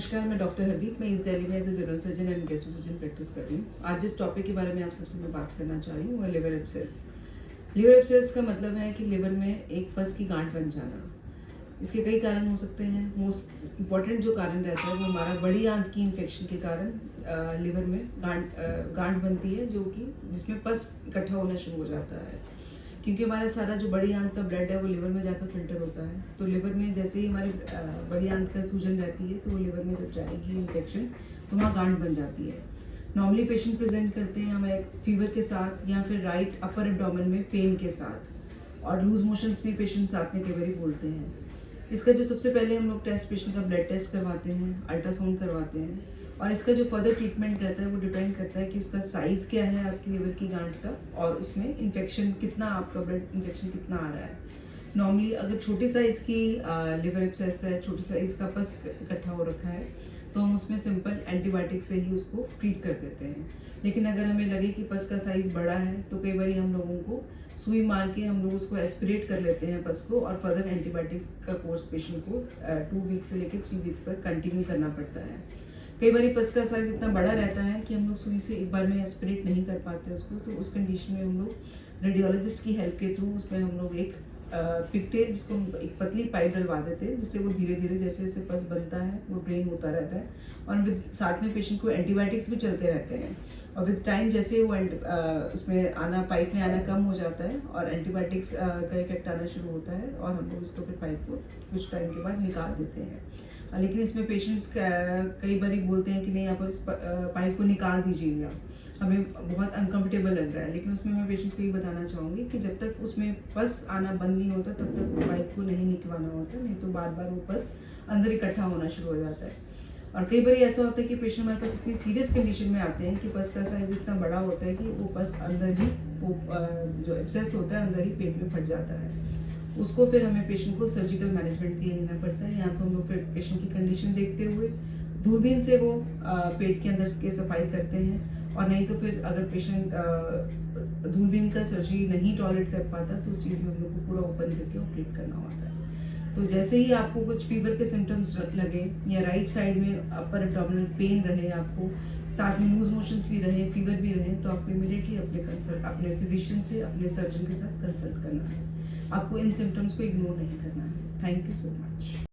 नमस्कार, मैं डॉक्टर हरदीप। मैं इस दिल्ली में as a general surgeon and gastro surgeon practice कर रही हूँ। आज जिस टॉपिक के बारे में आप सबसे मैं बात करना चाह रही हूँ वह लिवर एब्सेस। लिवर एब्सेस का मतलब है कि लिवर में एक पस की गांठ बन जाना। इसके कई कारण हो सकते हैं। मोस्ट इम्पॉर्टेंट जो कारण रहता है वो हमारा बड़ी आंत की इन्फेक्शन के कारण लिवर में गांठ बनती है, जो कि जिसमें पस इकट्ठा होना शुरू हो जाता है। क्योंकि हमारा सारा जो बड़ी आंत का ब्लड है वो लिवर में जाकर फिल्टर होता है, तो लिवर में जैसे ही हमारी बड़ी आंत का सूजन रहती है तो वो लिवर में जब जाएगी इन्फेक्शन तो वहाँ गांठ बन जाती है। नॉर्मली पेशेंट प्रेजेंट करते हैं हमें फीवर के साथ या फिर राइट अपर एब्डोमेन में पेन के साथ, और लूज मोशंस भी पेशेंट साथ में कई बार बोलते हैं। इसका जो सबसे पहले हम लोग टेस्ट, पेशेंट का ब्लड टेस्ट करवाते हैं, अल्ट्रासाउंड करवाते हैं, और इसका जो फर्दर ट्रीटमेंट रहता है वो डिपेंड करता है कि उसका साइज़ क्या है आपकी लिवर की गांठ का, और उसमें इन्फेक्शन कितना, आपका ब्लड इन्फेक्शन कितना आ रहा है। नॉर्मली अगर छोटे साइज़ की लिवर एब्सेस है, छोटे साइज़ का पस इकट्ठा हो रखा है, तो हम उसमें सिंपल एंटीबायोटिक से ही उसको ट्रीट कर देते हैं। लेकिन अगर हमें लगे कि पस का साइज़ बड़ा है तो कई बार हम लोगों को सुई मार के हम लोग उसको एस्पिरेट कर लेते हैं पस को, और फर्दर एंटीबायोटिक्स का कोर्स पेशेंट को 2 वीक्स से लेकर 3 वीक्स तक कंटिन्यू करना पड़ता है। कई बार पस का साइज़ इतना बड़ा रहता है कि हम लोग सुई से एक बार में एस्पिरेट नहीं कर पाते उसको, तो उस कंडीशन में हम लोग रेडियोलॉजिस्ट की हेल्प के थ्रू उसमें हम लोग एक पिकटेल, जिसको एक पतली पाइप डलवा देते हैं, जिससे वो धीरे धीरे जैसे जैसे पस बनता है वो ड्रेन होता रहता है, और विद साथ में पेशेंट को एंटीबायोटिक्स भी चलते रहते हैं। और विद टाइम जैसे वो उसमें आना, पाइप में आना कम हो जाता है और एंटीबायोटिक्स का इफेक्ट आना शुरू होता है, और हम लोग उसको फिर पाइप को कुछ टाइम के बाद निकाल देते हैं। लेकिन इसमें पेशेंट्स कई बार बोलते हैं कि नहीं, आप इस पाइप को निकाल दीजिएगा, हमें बहुत अनकंफर्टेबल लग रहा है। लेकिन उसमें मैं पेशेंट्स को ये बताना चाहूँगी कि जब तक उसमें पस आना बंद नहीं होता तब तक पाइप को नहीं निकलवाना होता, नहीं तो बार बार वो पस अंदर इकट्ठा होना शुरू हो जाता है। और कई बार ऐसा होता है कि पेशेंट हमारे पास इतनी सीरियस कंडीशन में आते हैं कि पस का साइज इतना बड़ा होता है कि वो पस अंदर ही, वो जो एब्सेस होता है अंदर ही पेट में फट जाता है। उसको फिर हमें पेशेंट को सर्जिकल मैनेजमेंट के लिए लेना पड़ता है, या तो हम लोग फिर पेशेंट की कंडीशन देखते हुए दूरबीन से वो पेट के अंदर की सफाई करते हैं, और नहीं तो फिर अगर पेशेंट दूरबीन का सर्जरी नहीं टॉलरेट कर पाता तो उस चीज़ में हम लोग को पूरा ओपन करके ऑपरेट करना होता है। तो जैसे ही आपको कुछ फीवर के सिम्टम्स लगे, या राइट साइड में अपर एब्डोमिनल पेन रहे, आपको साथ में लूज मोशंस भी रहे, फीवर भी रहे, तो आपको इमीडिएटली अपने फिजिशियन से, अपने सर्जन के साथ कंसल्ट करना है। आपको इन सिम्टम्स को इग्नोर नहीं करना है। Thank you so much.